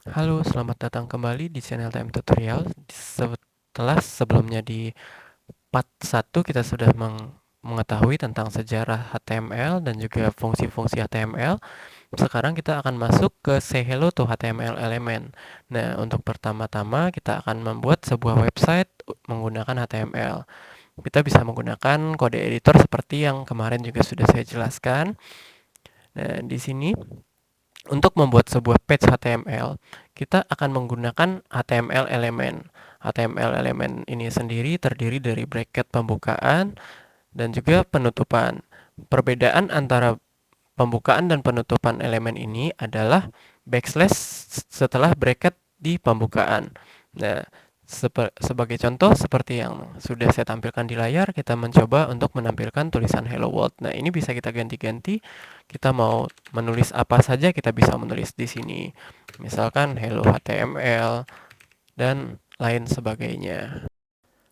Halo, selamat datang kembali di channel TM Tutorial. Setelah sebelumnya di part 1 kita sudah mengetahui tentang sejarah HTML dan juga fungsi-fungsi HTML. Sekarang kita akan masuk ke Say Hello to HTML Element. Nah, untuk pertama-tama kita akan membuat sebuah website menggunakan HTML. Kita bisa menggunakan kode editor seperti yang kemarin juga sudah saya jelaskan. Nah, di sini untuk membuat sebuah page HTML, kita akan menggunakan HTML element. HTML element ini sendiri terdiri dari bracket pembukaan dan juga penutupan. Perbedaan antara pembukaan dan penutupan elemen ini adalah backslash setelah bracket di pembukaan. Nah, sebagai contoh seperti yang sudah saya tampilkan di layar, kita mencoba untuk menampilkan tulisan Hello World. Nah, ini bisa kita ganti-ganti. Kita mau menulis apa saja kita bisa menulis di sini. Misalkan Hello HTML dan lain sebagainya.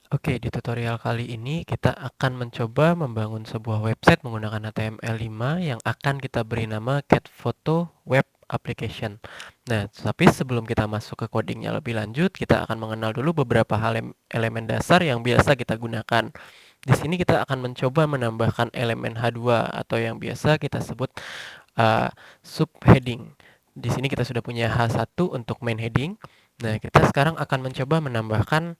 Oke, di tutorial kali ini kita akan mencoba membangun sebuah website menggunakan HTML5 yang akan kita beri nama Get Photo Web Application. Nah, tapi sebelum kita masuk ke codingnya lebih lanjut, kita akan mengenal dulu beberapa hal elemen dasar yang biasa kita gunakan. Di sini kita akan mencoba menambahkan elemen H2 atau yang biasa kita sebut subheading. Di sini kita sudah punya H1 untuk main heading. Nah, kita sekarang akan mencoba menambahkan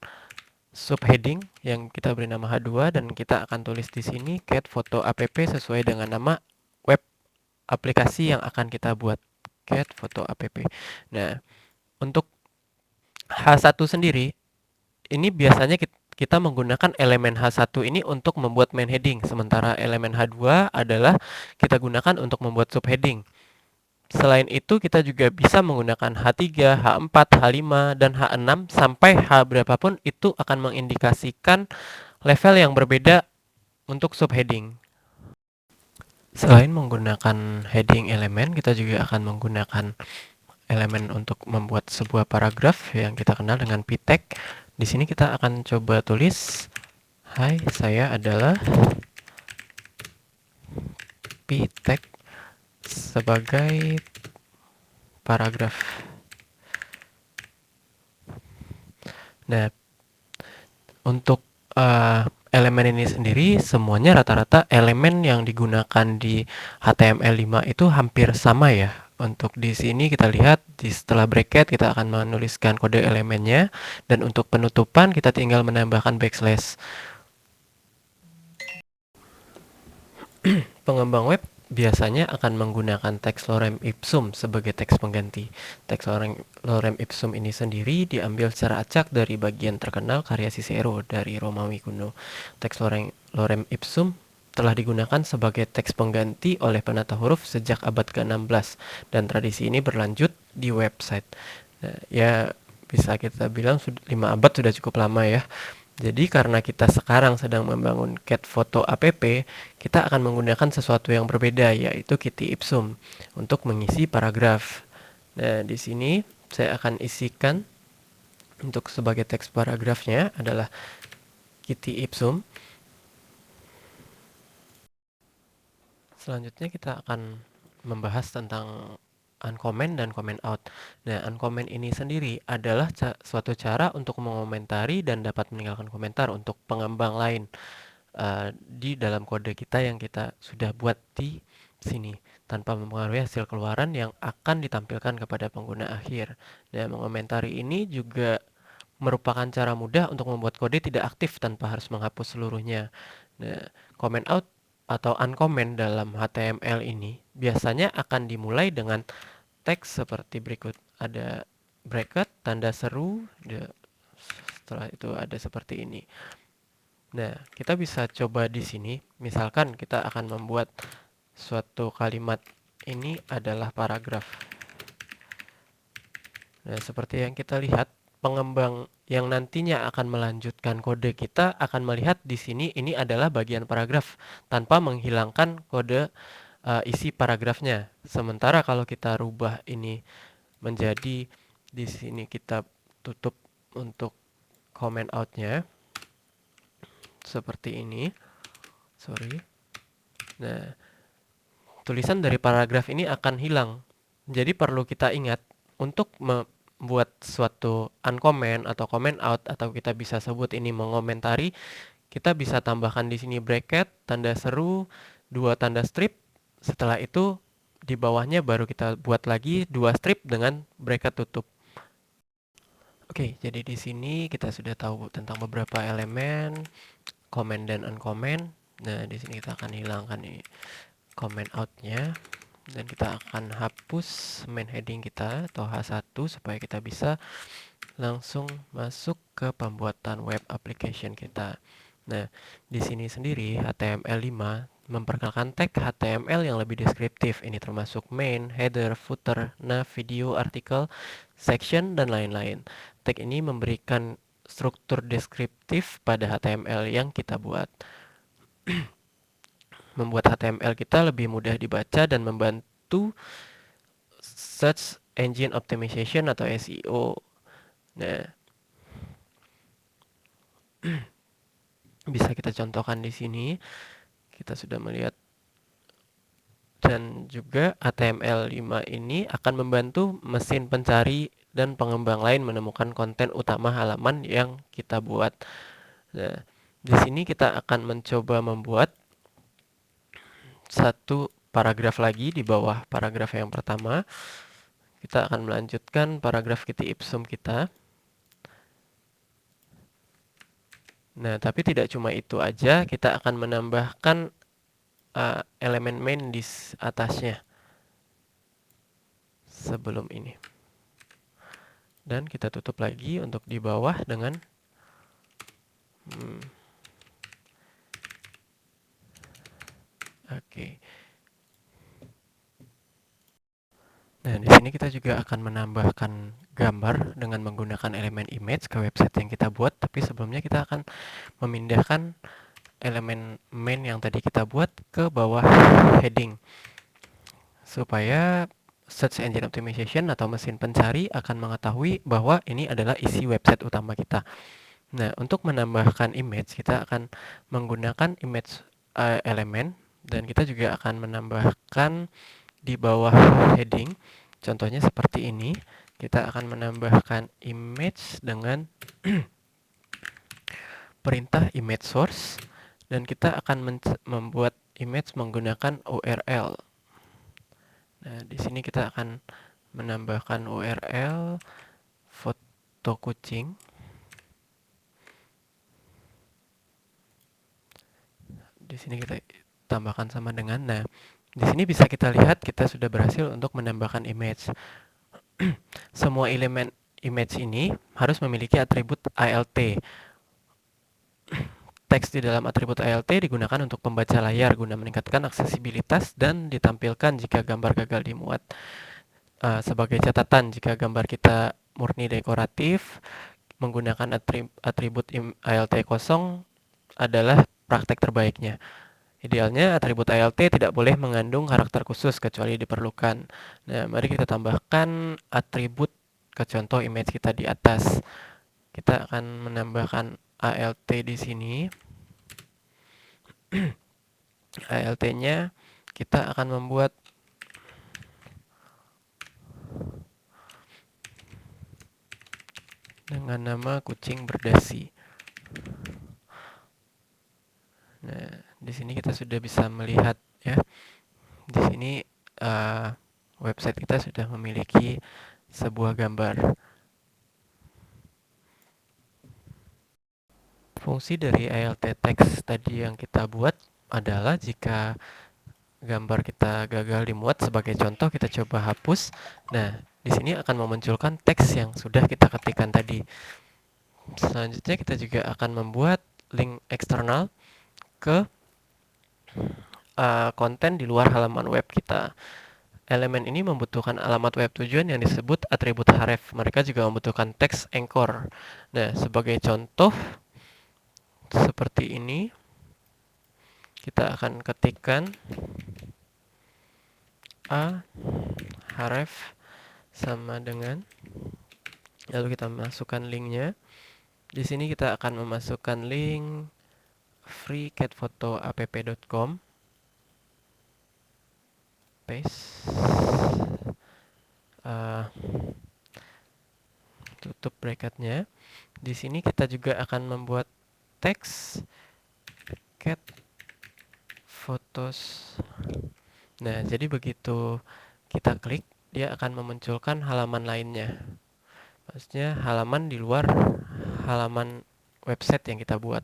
subheading yang kita beri nama H2 dan kita akan tulis di sini get foto app sesuai dengan nama web aplikasi yang akan kita buat, get foto app. Nah, untuk H1 sendiri ini biasanya kita menggunakan elemen H1 ini untuk membuat main heading, sementara elemen H2 adalah kita gunakan untuk membuat subheading. Selain itu kita juga bisa menggunakan H3, H4, H5, dan H6 sampai H berapapun itu akan mengindikasikan level yang berbeda untuk subheading. Selain menggunakan heading elemen, kita juga akan menggunakan elemen untuk membuat sebuah paragraf yang kita kenal dengan p-tag. Di sini kita akan coba tulis, "Hai, saya adalah p-tag sebagai paragraf." Nah, untuk elemen ini sendiri semuanya rata-rata elemen yang digunakan di HTML5 itu hampir sama ya. Untuk di sini kita lihat di setelah bracket kita akan menuliskan kode elemennya dan untuk penutupan kita tinggal menambahkan backslash. Pengembang web biasanya akan menggunakan teks lorem ipsum sebagai teks pengganti. Teks lorem ipsum ini sendiri diambil secara acak dari bagian terkenal karya Cicero dari Romawi kuno. Teks lorem ipsum telah digunakan sebagai teks pengganti oleh penata huruf sejak abad ke-16 dan tradisi ini berlanjut di website. Nah, ya bisa kita bilang 5 abad sudah cukup lama ya. Jadi karena kita sekarang sedang membangun Get Photo app, kita akan menggunakan sesuatu yang berbeda yaitu Kitty Ipsum untuk mengisi paragraf. Nah, di sini saya akan isikan untuk sebagai teks paragrafnya adalah Kitty Ipsum. Selanjutnya kita akan membahas tentang uncomment dan comment out. Nah, uncomment ini sendiri adalah suatu cara untuk mengomentari dan dapat meninggalkan komentar untuk pengembang lain di dalam kode kita yang kita sudah buat di sini tanpa mempengaruhi hasil keluaran yang akan ditampilkan kepada pengguna akhir. Dan mengomentari ini juga merupakan cara mudah untuk membuat kode tidak aktif tanpa harus menghapus seluruhnya. Nah, comment out atau uncomment dalam HTML ini biasanya akan dimulai dengan teks seperti berikut. Ada bracket, tanda seru, setelah itu ada seperti ini. Nah, kita bisa coba di sini. Misalkan kita akan membuat suatu kalimat ini adalah paragraf. Nah, seperti yang kita lihat, pengembang yang nantinya akan melanjutkan kode kita akan melihat di sini ini adalah bagian paragraf tanpa menghilangkan kode isi paragrafnya. Sementara kalau kita rubah ini menjadi di sini kita tutup untuk comment outnya seperti ini. Sorry. Nah, tulisan dari paragraf ini akan hilang. Jadi perlu kita ingat untuk buat suatu uncomment atau comment out, atau kita bisa sebut ini mengomentari, kita bisa tambahkan di sini bracket, tanda seru, dua tanda strip. Setelah itu di bawahnya baru kita buat lagi dua strip dengan bracket tutup. Oke, jadi di sini kita sudah tahu tentang beberapa elemen comment dan uncomment. Nah, di sini kita akan hilangkan ini comment out-nya dan kita akan hapus main heading kita atau H1 supaya kita bisa langsung masuk ke pembuatan web application kita. Nah, di sini sendiri HTML5 memperkenalkan tag HTML yang lebih deskriptif. Ini termasuk main, header, footer, nav, video, artikel, section, dan lain-lain. Tag ini memberikan struktur deskriptif pada HTML yang kita buat. Membuat HTML kita lebih mudah dibaca dan membantu search engine optimization atau SEO. Nah, bisa kita contohkan di sini. Kita sudah melihat, dan juga HTML5 ini akan membantu mesin pencari dan pengembang lain menemukan konten utama halaman yang kita buat. Nah, di sini kita akan mencoba membuat satu paragraf lagi di bawah paragraf yang pertama. Kita akan melanjutkan paragraf kiti ipsum kita. Nah, tapi tidak cuma itu aja, kita akan menambahkan elemen main di atasnya sebelum ini. Dan kita tutup lagi untuk di bawah dengan oke. Nah, di sini kita juga akan menambahkan gambar dengan menggunakan elemen image ke website yang kita buat, tapi sebelumnya kita akan memindahkan elemen main yang tadi kita buat ke bawah heading supaya search engine optimization atau mesin pencari akan mengetahui bahwa ini adalah isi website utama kita. Nah, untuk menambahkan image, kita akan menggunakan image elemen, dan kita juga akan menambahkan di bawah heading. Contohnya seperti ini. Kita akan menambahkan image dengan perintah image source, dan kita akan membuat image menggunakan URL. Nah, di sini kita akan menambahkan URL foto kucing. Di sini kita tambahkan sama dengan. Nah, di sini bisa kita lihat kita sudah berhasil untuk menambahkan image. Semua elemen image ini harus memiliki atribut ALT. Teks di dalam atribut ALT digunakan untuk pembaca layar guna meningkatkan aksesibilitas dan ditampilkan jika gambar gagal dimuat. Sebagai catatan, jika gambar kita murni dekoratif, menggunakan atribut ALT kosong adalah praktek terbaiknya. Idealnya atribut ALT tidak boleh mengandung karakter khusus kecuali diperlukan. Nah, mari kita tambahkan atribut ke contoh image kita di atas. Kita akan menambahkan ALT di sini. ALT-nya kita akan membuat dengan nama kucing berdasi. Nah, di sini kita sudah bisa melihat ya. Di sini website kita sudah memiliki sebuah gambar. Fungsi dari ALT text tadi yang kita buat adalah jika gambar kita gagal dimuat, sebagai contoh kita coba hapus. Nah, di sini akan memunculkan teks yang sudah kita ketikkan tadi. Selanjutnya kita juga akan membuat link eksternal ke konten di luar halaman web kita. Elemen ini membutuhkan alamat web tujuan yang disebut atribut href. Mereka juga membutuhkan teks anchor. Nah, sebagai contoh seperti ini, kita akan ketikkan a href sama dengan, lalu kita masukkan linknya. Di sini kita akan memasukkan link freecatphotoapp.com, paste. tutup bracketnya. Di sini kita juga akan membuat teks cat photos. Nah, jadi begitu kita klik, dia akan memunculkan halaman lainnya. Maksudnya halaman di luar halaman website yang kita buat.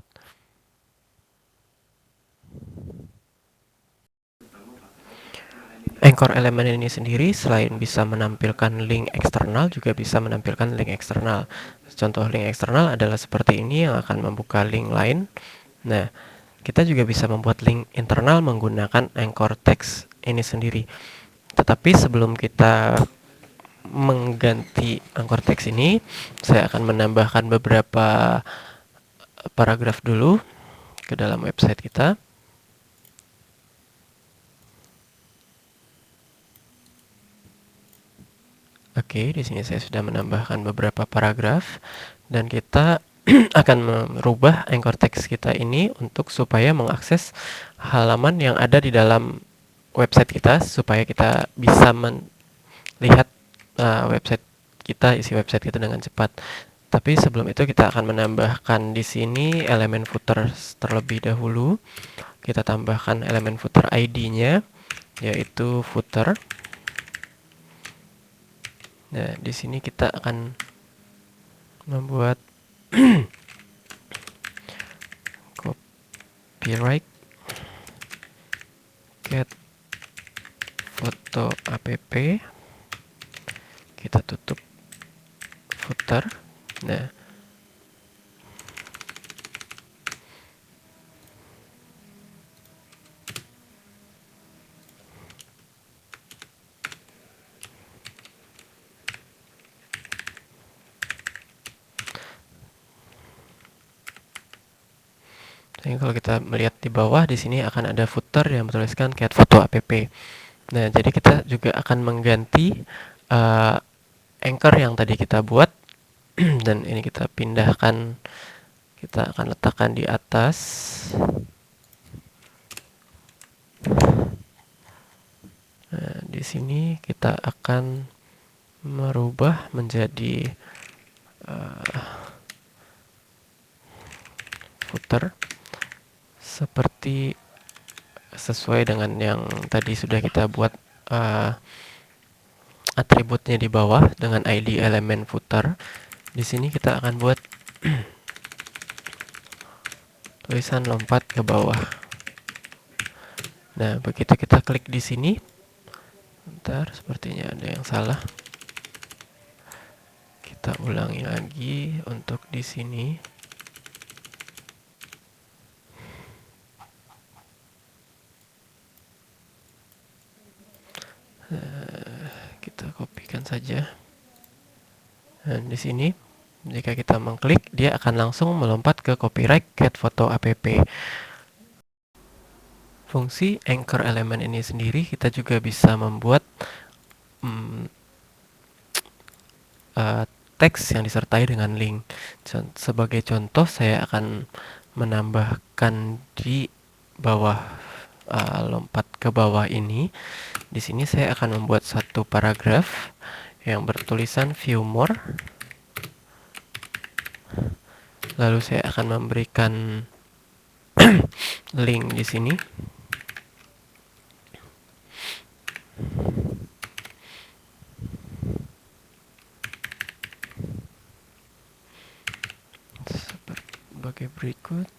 Anchor Element ini sendiri selain bisa menampilkan link eksternal, juga bisa menampilkan link eksternal. Contoh link eksternal adalah seperti ini yang akan membuka link lain. Nah, kita juga bisa membuat link internal menggunakan Anchor Text ini sendiri. Tetapi sebelum kita mengganti Anchor Text ini, saya akan menambahkan beberapa paragraf dulu ke dalam website kita. Oke, di sini saya sudah menambahkan beberapa paragraf dan kita akan merubah anchor text kita ini untuk supaya mengakses halaman yang ada di dalam website kita supaya kita bisa melihat isi website kita dengan cepat. Tapi sebelum itu kita akan menambahkan di sini elemen footer terlebih dahulu. Kita tambahkan elemen footer ID-nya yaitu footer. Nah, di sini kita akan membuat copyright get foto app. Kita tutup footer. Nah, jadi kalau kita melihat di bawah di sini akan ada footer yang bertuliskan get foto app. Nah, jadi kita juga akan mengganti anchor yang tadi kita buat dan ini kita pindahkan, kita akan letakkan di atas. Nah, di sini kita akan merubah menjadi footer seperti sesuai dengan yang tadi sudah kita buat atributnya di bawah dengan ID elemen footer. Di sini kita akan buat tulisan lompat ke bawah. Nah, begitu kita klik di sini, bentar, sepertinya ada yang salah. Kita ulangi lagi untuk di sini. Kita kopikan saja. Dan di sini jika kita mengklik, dia akan langsung melompat ke copyright get foto app. Fungsi anchor element ini sendiri kita juga bisa membuat teks yang disertai dengan link. Sebagai contoh, saya akan menambahkan di bawah lompat ke bawah ini. Di sini saya akan membuat satu paragraf yang bertulisan view more. Lalu saya akan memberikan link di sini. Sebagai berikut.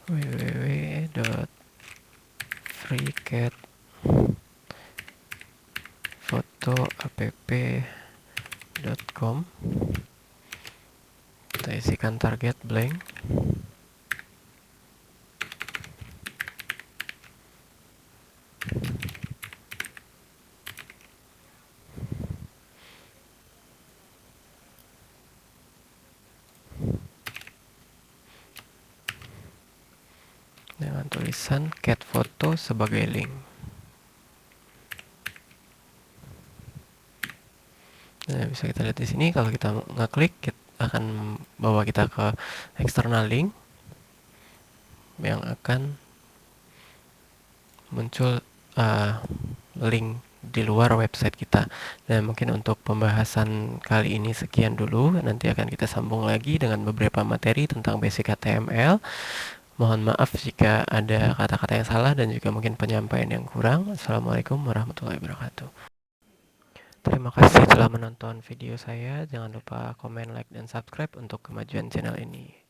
www.freecatfotoapp.com. Kita isikan target blank. Dengan tulisan cat foto sebagai link. Nah, bisa kita lihat di sini kalau kita ngeklik akan bawa kita ke external link yang akan muncul link di luar website kita. Dan mungkin untuk pembahasan kali ini sekian dulu. Nanti akan kita sambung lagi dengan beberapa materi tentang basic HTML. Mohon maaf jika ada kata-kata yang salah dan juga mungkin penyampaian yang kurang. Assalamualaikum warahmatullahi wabarakatuh. Terima kasih telah menonton video saya. Jangan lupa komen, like, dan subscribe untuk kemajuan channel ini.